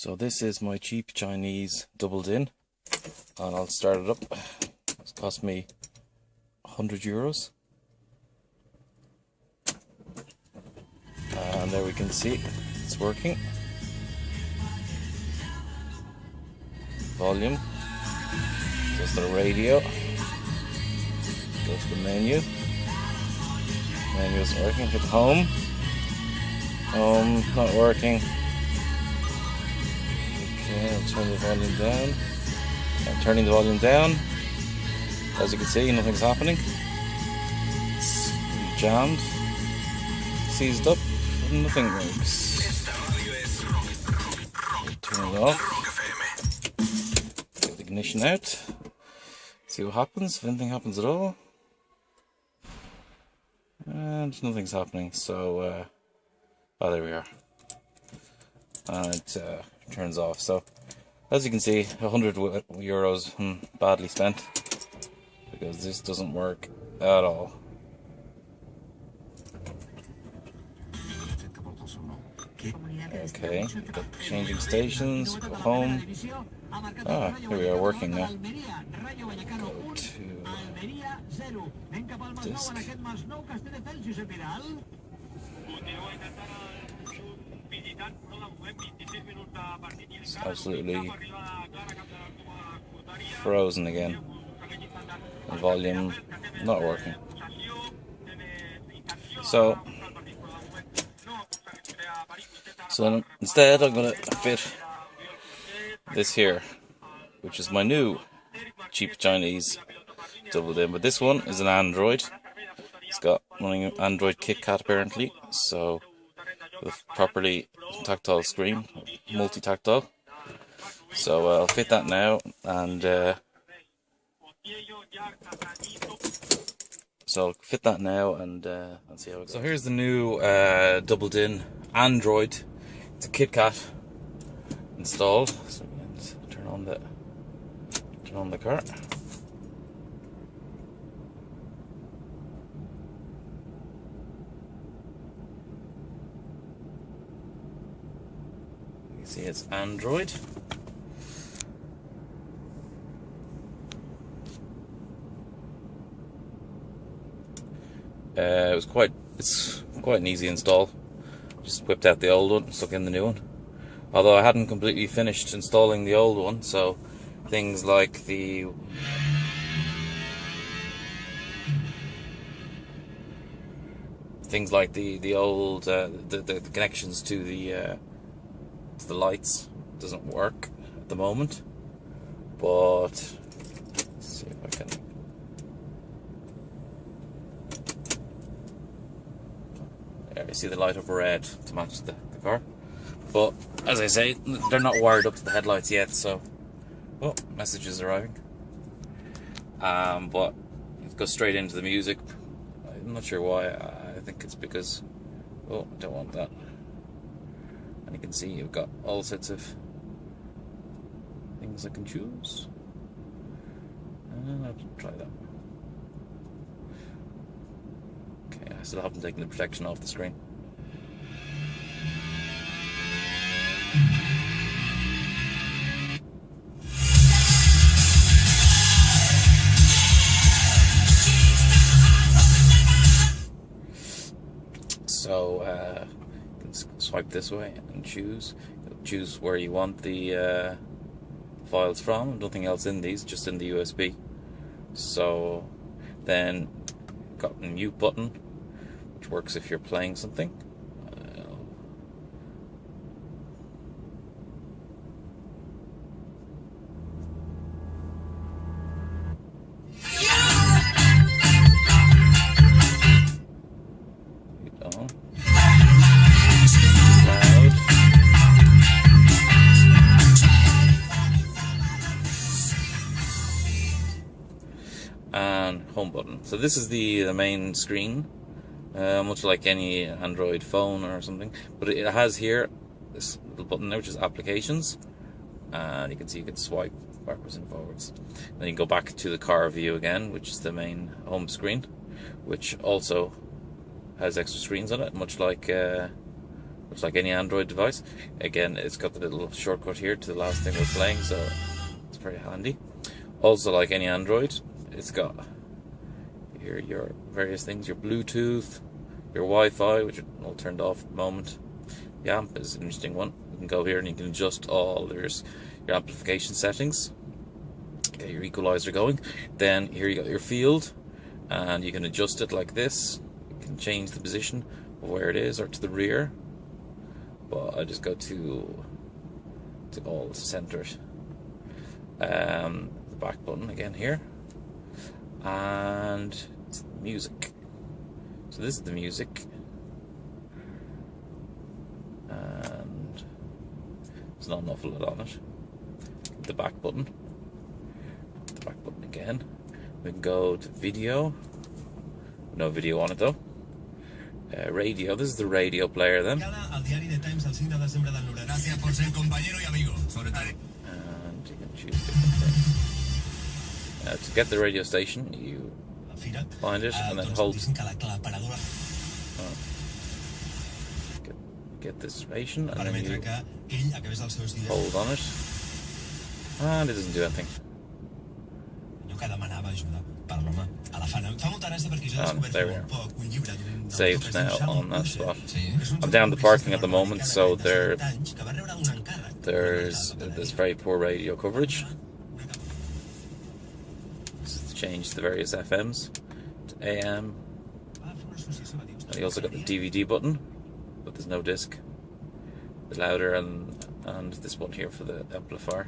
So this is my cheap Chinese doubled in, and I'll start it up. It's cost me €100, and there we can see it's working. Volume, just the radio. Go to the menu. Menu isn't working. Hit home. Home not working. Okay, I'll turn the volume down. I'm turning the volume down. As you can see, nothing's happening. It's jammed, seized up, nothing works. Turn it off. Get the ignition out. See what happens, if anything happens at all. And nothing's happening, so oh, there we are. And it turns off. So as you can see, €100 badly spent, because this doesn't work at all. Okay, got changing stations, go home. Ah, here we are, working now. Go to disk. It's absolutely frozen again. The volume not working. So instead I'm going to fit this here, which is my new cheap Chinese doubled in, but this one is an Android. It's got running Android Kitkat apparently, so with properly tactile screen, multi-tactile. So I'll fit that now, and let's see how it goes. So here's the new doubled in Android. It's a KitKat installed. So let's turn on the car. You see it's Android. It's quite an easy install. Just whipped out the old one, stuck in the new one. Although I hadn't completely finished installing the old one, so things like the old the connections to the lights doesn't work at the moment. But let's see if I can. There, you see the light up red to match the car. But as I say, they're not wired up to the headlights yet, so oh, message is arriving. But it goes straight into the music. I'm not sure why. I think it's because I don't want that. And you can see you've got all sorts of things I can choose. And I'll try that. Okay, I still haven't taken the protection off the screen. So you can swipe this way and choose where you want the files from. Nothing else in these, just in the USB. So then got a mute button, which works if you're playing something. And home button. So this is the main screen, much like any Android phone or something, but it has here this little button there, which is applications, and you can see you can swipe backwards and forwards. Then you can go back to the car view again, which is the main home screen, which also has extra screens on it, much like Looks like any Android device. Again, it's got the little shortcut here to the last thing we're playing, so it's very handy. Also, like any Android, it's got here your various things, your Bluetooth, your Wi-Fi, which are all turned off at the moment. The amp is an interesting one. You can go here and you can adjust all your amplification settings. Get your equalizer going. Then here you got your field, and you can adjust it like this. You can change the position of where it is or to the rear. But I just go to all centered. The back button again here, and it's music. So this is the music, and there's not an awful lot on it. The back button. The back button again. We can go to video. No video on it though. Radio. This is the radio player then. And you can choose different things. To get the radio station, you find it and then hold. Get this station and then you hold on it, and it doesn't do anything. There we are. Saved now on that spot. I'm down the parking at the moment, so there's very poor radio coverage. Just change the various FMs to AM. And you also got the DVD button, but there's no disc. The louder and this one here for the amplifier.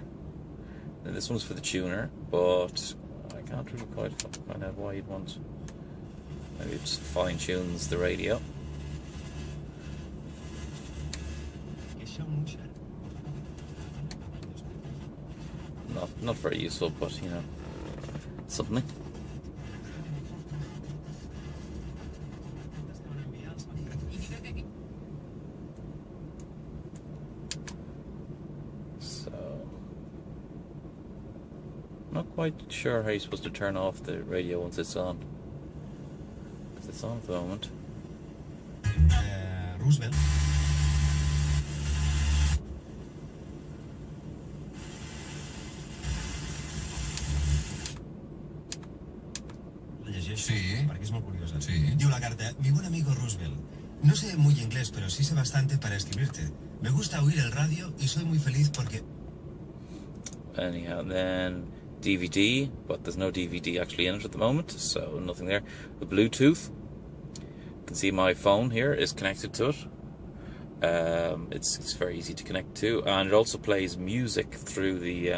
And this one's for the tuner, but I can't really quite find out why you'd want. Maybe it just fine tunes the radio. Not very useful, but you know, something. Not quite sure how you're supposed to turn off the radio once it's on. Because it's on at the moment. Roosevelt. Sí. Perquè és molt curiosa. Sí. Diu la carta: mi buen amigo Roosevelt, no sé muy inglés, pero sí sé bastante para escribirte. Me gusta oír el radio y soy muy feliz porque... Anyhow, then DVD, but there's no DVD actually in it at the moment, so nothing there. The Bluetooth, you can see my phone here is connected to it. It's very easy to connect to, and it also plays music through the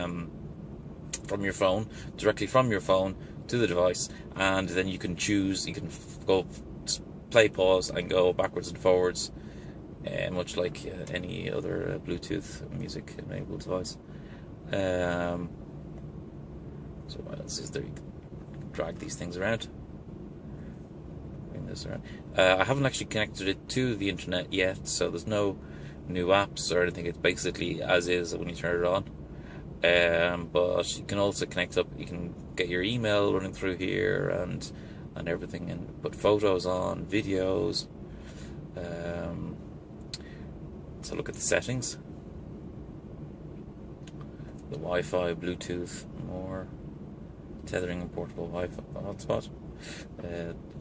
from your phone, directly from your phone to the device, and then you can choose. You can go play, pause, and go backwards and forwards, much like any other Bluetooth music enabled device. So what else is there? You can drag these things around. Bring this around. I haven't actually connected it to the internet yet, so there's no new apps or anything. It's basically as is when you turn it on. But you can also connect up. You can get your email running through here and everything, and put photos on, videos. Let's look at the settings. The Wi-Fi, Bluetooth, more tethering and portable Wi-Fi hotspot,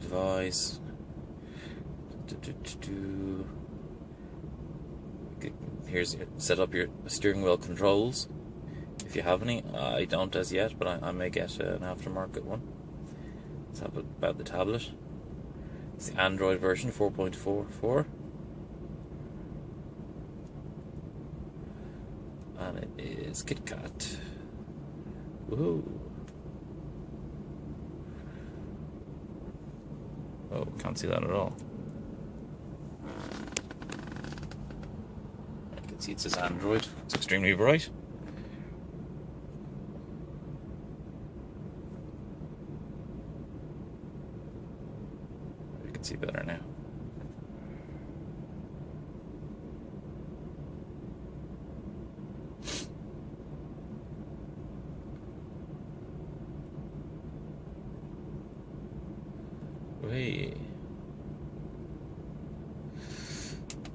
device. Here's set up your steering wheel controls if you have any. I don't as yet, but I may get an aftermarket one. Let's have about the tablet. It's the Android version 4.44. And it is KitKat. Woohoo! Oh, can't see that at all. I can see it says Android. It's extremely bright. You can see better now. Hey.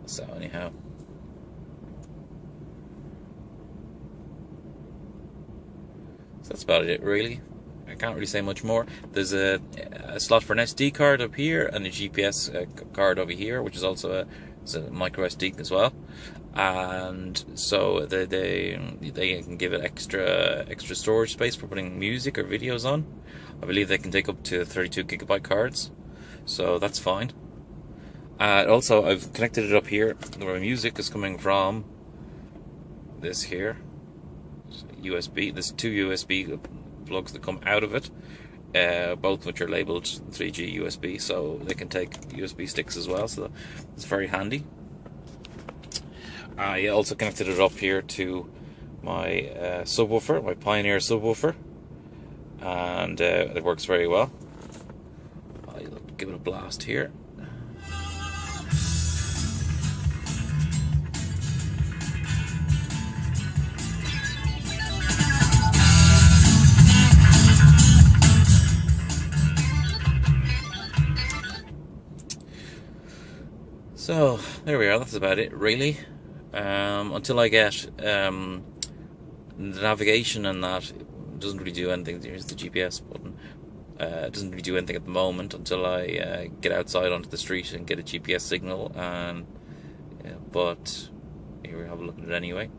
So anyhow, that's about it, really. I can't really say much more. There's a slot for an SD card up here and a GPS card over here, which is also a micro SD as well. And so they can give it extra storage space for putting music or videos on. I believe they can take up to 32 gigabyte cards, so that's fine. Also, I've connected it up here where music is coming from. This here, USB. There's two USB plugs that come out of it, both which are labeled 3G USB, so they can take USB sticks as well. So it's very handy. I also connected it up here to my subwoofer, my Pioneer subwoofer, and it works very well. I'll give it a blast here. So there we are. That's about it, really. Until I get the navigation and that, it doesn't really do anything. Here's the GPS button. It doesn't really do anything at the moment until I get outside onto the street and get a GPS signal. And but here we have a look at it anyway.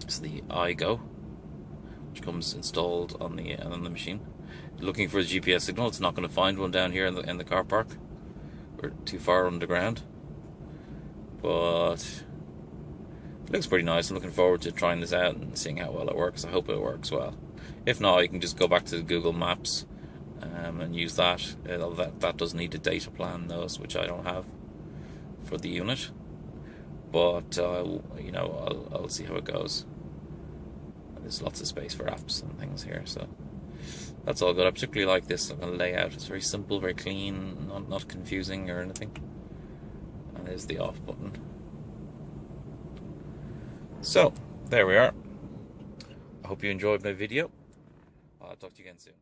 It's the iGo, which comes installed on the machine. Looking for a GPS signal. It's not going to find one down here in the car park. We're too far underground. But it looks pretty nice. I'm looking forward to trying this out and seeing how well it works. I hope it works well. If not, you can just go back to Google Maps and use that. That does need a data plan, though, which I don't have for the unit. But you know, I'll see how it goes. There's lots of space for apps and things here, so that's all good. I particularly like this layout. It's very simple, very clean, not confusing or anything. And there's the off button. So there we are. I hope you enjoyed my video. I'll talk to you again soon.